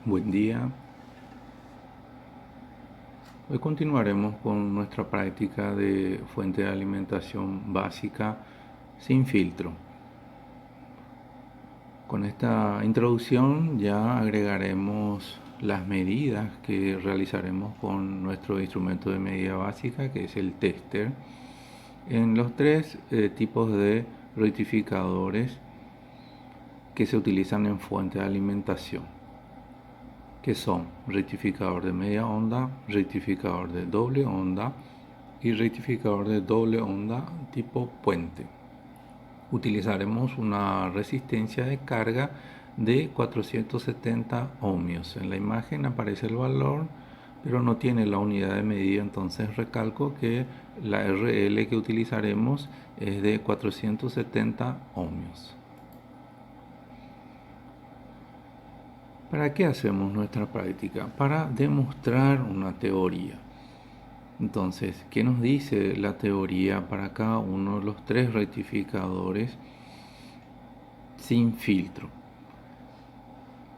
Buen día. Hoy continuaremos con nuestra práctica de fuente de alimentación básica sin filtro. Con esta introducción ya agregaremos las medidas que realizaremos con nuestro instrumento de medida básica, que es el tester, en los tres tipos de rectificadores que se utilizan en fuente de alimentación, que son rectificador de media onda, rectificador de doble onda y rectificador de doble onda tipo puente. Utilizaremos una resistencia de carga de 470 ohmios. En la imagen aparece el valor, pero no tiene la unidad de medida, entonces recalco que la RL que utilizaremos es de 470 ohmios. ¿Para qué hacemos nuestra práctica? Para demostrar una teoría. Entonces, ¿qué nos dice la teoría para cada uno de los tres rectificadores sin filtro?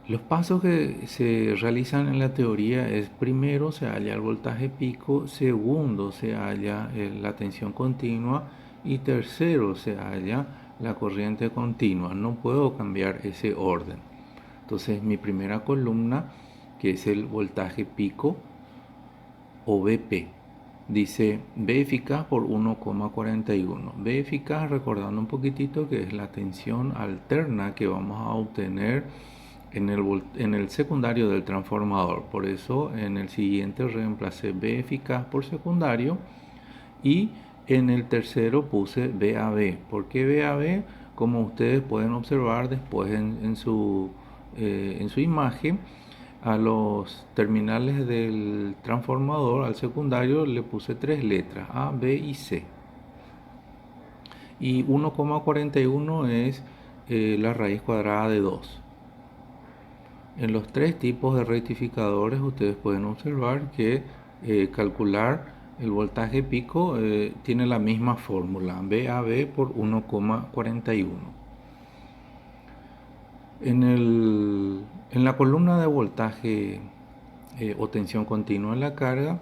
Los pasos que se realizan en la teoría es: primero se halla el voltaje pico, segundo se halla la tensión continua y tercero se halla la corriente continua. No puedo cambiar ese orden. Entonces mi primera columna, que es el voltaje pico o BP, dice B eficaz por 1,41. B eficaz, recordando un poquitito, que es la tensión alterna que vamos a obtener en el secundario del transformador. Por eso en el siguiente reemplacé B eficaz por secundario y en el tercero puse BAB. ¿Por qué BAB? Como ustedes pueden observar después en su imagen, a los terminales del transformador, al secundario, le puse tres letras: A, B y C. Y 1,41 es la raíz cuadrada de 2. En los tres tipos de rectificadores ustedes pueden observar que calcular el voltaje pico tiene la misma fórmula: VAB por 1,41. En la columna de voltaje o tensión continua en la carga,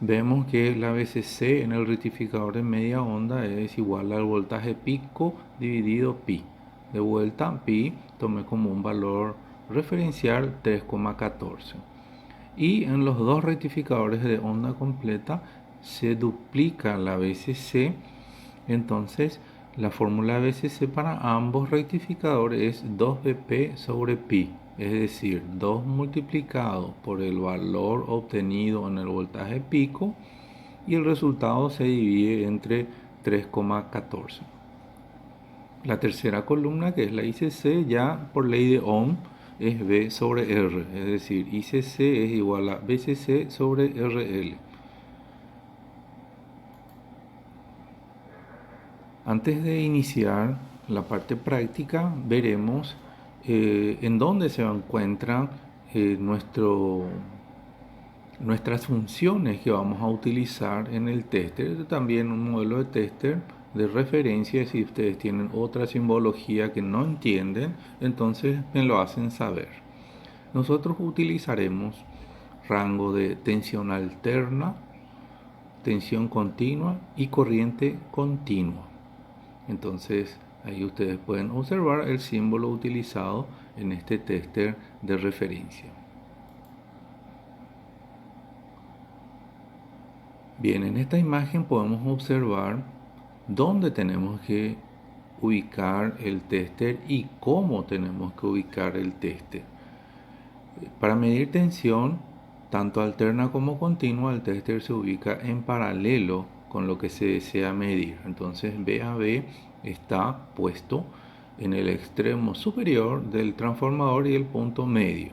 vemos que la VCC en el rectificador de media onda es igual al voltaje pico dividido pi. De vuelta, pi tomé como un valor referencial 3,14. Y en los dos rectificadores de onda completa se duplica la VCC. Entonces la fórmula VCC para ambos rectificadores es 2BP sobre pi, es decir, 2 multiplicado por el valor obtenido en el voltaje pico, y el resultado se divide entre 3,14. La tercera columna, que es la ICC, ya por ley de Ohm es B sobre R, es decir, ICC es igual a BCC sobre RL. Antes de iniciar la parte práctica, veremos en dónde se encuentran nuestras funciones que vamos a utilizar en el tester. También un modelo de tester de referencia. Si ustedes tienen otra simbología que no entienden, entonces me lo hacen saber. Nosotros utilizaremos rango de tensión alterna, tensión continua y corriente continua. Entonces ahí ustedes pueden observar el símbolo utilizado en este tester de referencia. Bien, en esta imagen podemos observar dónde tenemos que ubicar el tester y cómo tenemos que ubicar el tester. Para medir tensión, tanto alterna como continua, el tester se ubica en paralelo con lo que se desea medir. Entonces VAB está puesto en el extremo superior del transformador y el punto medio.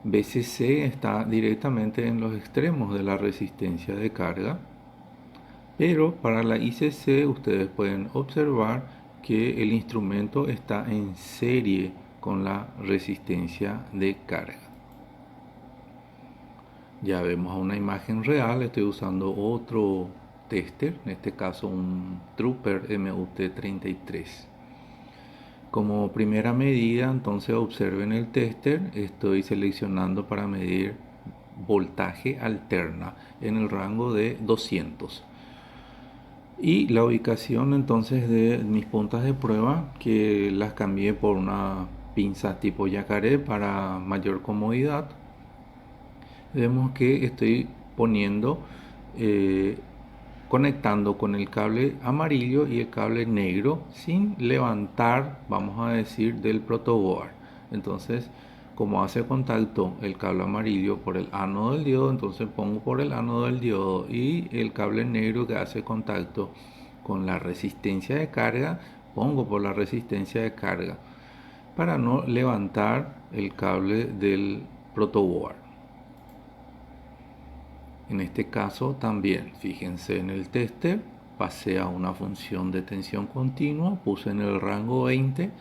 VCC está directamente en los extremos de la resistencia de carga, pero para la ICC ustedes pueden observar que el instrumento está en serie con la resistencia de carga. Ya vemos una imagen real. Estoy usando otro tester, en este caso un Trooper MUT33. Como primera medida, entonces observen el tester, estoy seleccionando para medir voltaje alterna en el rango de 200. Y la ubicación entonces de mis puntas de prueba, que las cambié por una pinza tipo yacaré para mayor comodidad. Vemos que estoy poniendo, eh, conectando con el cable amarillo y el cable negro sin levantar, vamos a decir, del protoboard. Entonces, como hace contacto el cable amarillo por el ánodo del diodo, entonces pongo por el ánodo del diodo, y el cable negro que hace contacto con la resistencia de carga, pongo por la resistencia de carga para no levantar el cable del protoboard. En este caso también, fíjense en el tester, pasé a una función de tensión continua, puse en el rango 20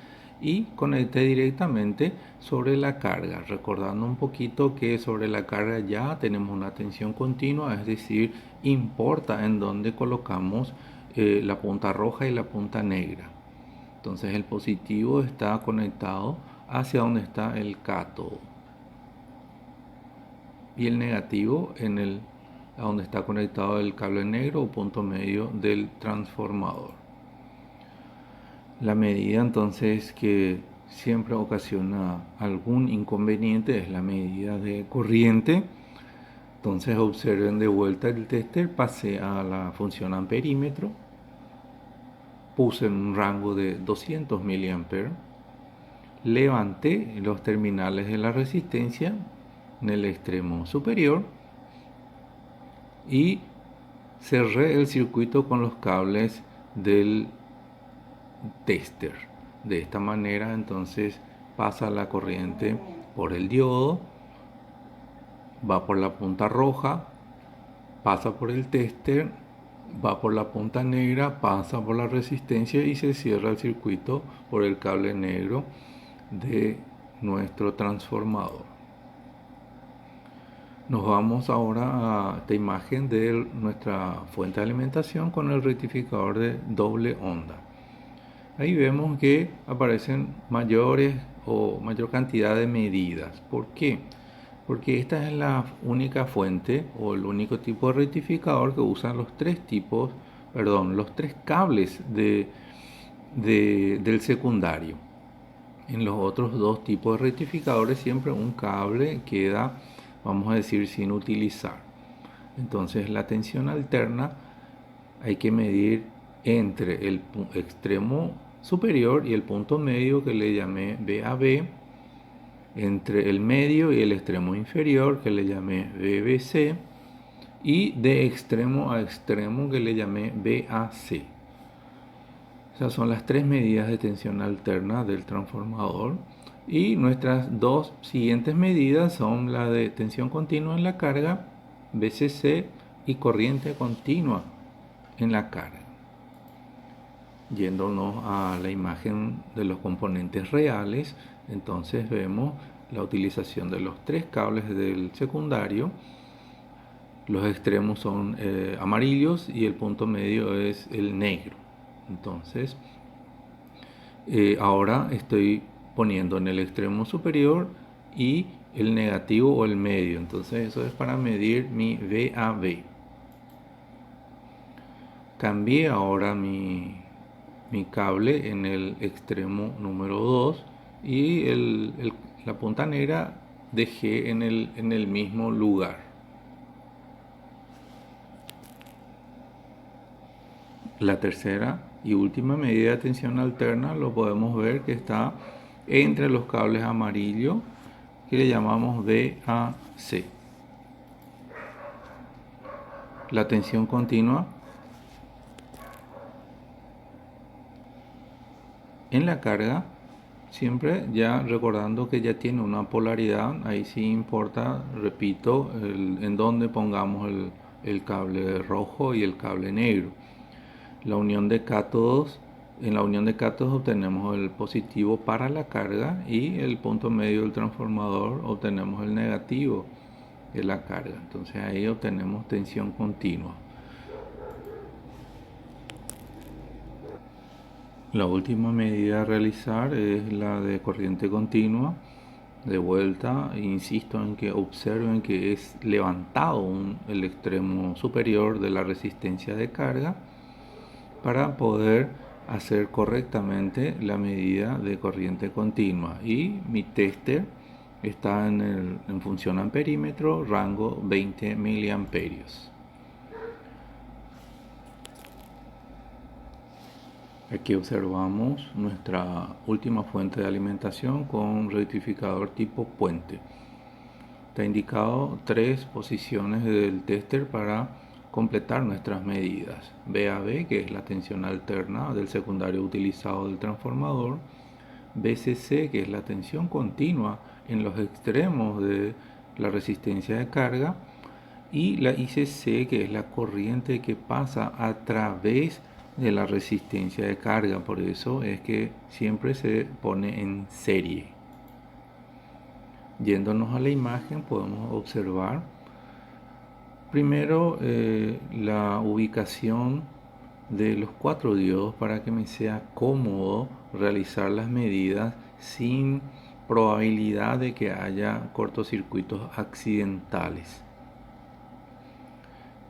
y conecté directamente sobre la carga, recordando un poquito que sobre la carga ya tenemos una tensión continua, es decir, importa en dónde colocamos la punta roja y la punta negra. Entonces el positivo está conectado hacia donde está el cátodo y el negativo en el a donde está conectado el cable negro o punto medio del transformador. La medida entonces que siempre ocasiona algún inconveniente es la medida de corriente. Entonces observen de vuelta el tester, pasé a la función amperímetro, puse en un rango de 200 mA, levanté los terminales de la resistencia en el extremo superior y cerré el circuito con los cables del tester. De esta manera entonces pasa la corriente por el diodo, va por la punta roja, pasa por el tester, va por la punta negra, pasa por la resistencia y se cierra el circuito por el cable negro de nuestro transformador. Nos vamos ahora a esta imagen de nuestra fuente de alimentación con el rectificador de doble onda. Ahí vemos que aparecen mayores o mayor cantidad de medidas. ¿Por qué? Porque esta es la única fuente o el único tipo de rectificador que usa los tres tipos, perdón, los tres cables del secundario. En los otros dos tipos de rectificadores siempre un cable queda, vamos a decir, sin utilizar. Entonces la tensión alterna hay que medir entre el extremo superior y el punto medio que le llamé BAB, entre el medio y el extremo inferior que le llamé BBC y de extremo a extremo que le llamé BAC. Esas son las tres medidas de tensión alterna del transformador. Y nuestras dos siguientes medidas son la de tensión continua en la carga, BCC, y corriente continua en la carga. Yéndonos a la imagen de los componentes reales, entonces vemos la utilización de los tres cables del secundario. Los extremos son amarillos y el punto medio es el negro. Entonces, ahora estoy poniendo en el extremo superior y el negativo o el medio. Entonces eso es para medir mi VAB. Cambié ahora mi cable en el extremo número 2 y la punta negra dejé en el mismo lugar. La tercera y última medida de tensión alterna lo podemos ver que está entre los cables amarillos que le llamamos VAC. La tensión continua en la carga, siempre ya recordando que ya tiene una polaridad, ahí sí importa, repito, en dónde pongamos el cable rojo y el cable negro. La unión de cátodos, en la unión de cátodos obtenemos el positivo para la carga y el punto medio del transformador obtenemos el negativo de la carga. Entonces ahí obtenemos tensión continua. La última medida a realizar es la de corriente continua. De vuelta, insisto en que observen que es levantado el extremo superior de la resistencia de carga para poder hacer correctamente la medida de corriente continua. Y mi tester está en función amperímetro, rango 20 miliamperios. Aquí observamos nuestra última fuente de alimentación con rectificador tipo puente. Está indicado 3 posiciones del tester para completar nuestras medidas. VAB, que es la tensión alterna del secundario utilizado del transformador. BCC, que es la tensión continua en los extremos de la resistencia de carga. Y la ICC, que es la corriente que pasa a través de la resistencia de carga. Por eso es que siempre se pone en serie. Yéndonos a la imagen podemos observar primero la ubicación de los 4 diodos para que me sea cómodo realizar las medidas sin probabilidad de que haya cortocircuitos accidentales.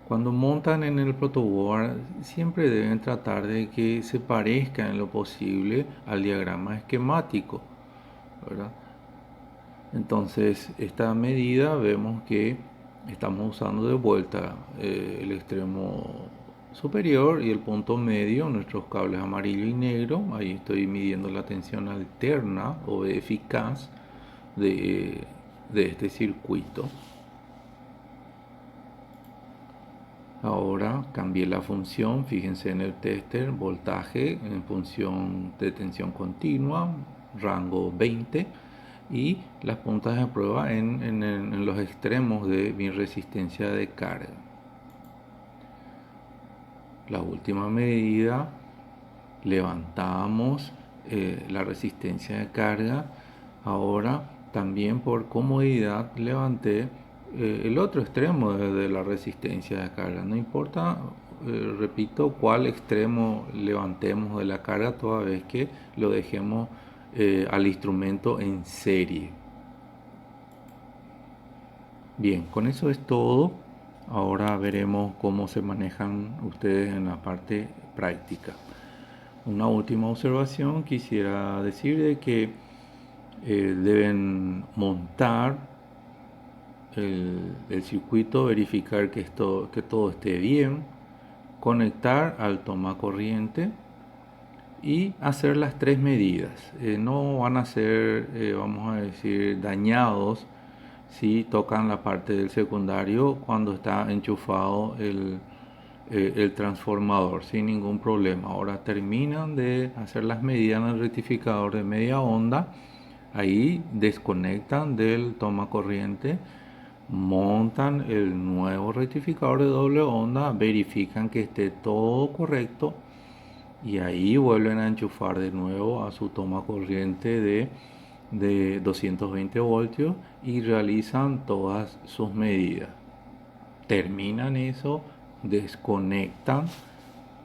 Cuando montan en el protoboard siempre deben tratar de que se parezca en lo posible al diagrama esquemático, ¿verdad? Entonces, esta medida vemos que estamos usando de vuelta el extremo superior y el punto medio, nuestros cables amarillo y negro. Ahí estoy midiendo la tensión alterna o eficaz de este circuito. Ahora cambié la función, fíjense en el tester, voltaje en función de tensión continua, rango 20, y las puntas de prueba en los extremos de mi resistencia de carga. La última medida, levantamos la resistencia de carga. Ahora también por comodidad levanté el otro extremo de la resistencia de carga. No importa, repito, cuál extremo levantemos de la carga, toda vez que lo dejemos al instrumento en serie. Bien, con eso es todo. Ahora veremos cómo se manejan ustedes en la parte práctica. Una última observación, quisiera decir de que deben montar el circuito, verificar que todo esté bien, conectar al toma corriente y hacer las 3 medidas. No van a ser, vamos a decir, dañados si tocan la parte del secundario cuando está enchufado el transformador sin ningún problema. Ahora terminan de hacer las medidas en el rectificador de media onda, ahí desconectan del toma corriente, montan el nuevo rectificador de doble onda, verifican que esté todo correcto y ahí vuelven a enchufar de nuevo a su toma corriente de 220 voltios y realizan todas sus medidas. Terminan eso, desconectan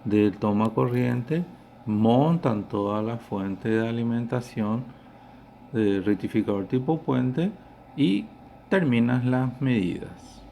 del toma corriente, montan toda la fuente de alimentación del rectificador tipo puente y terminan las medidas.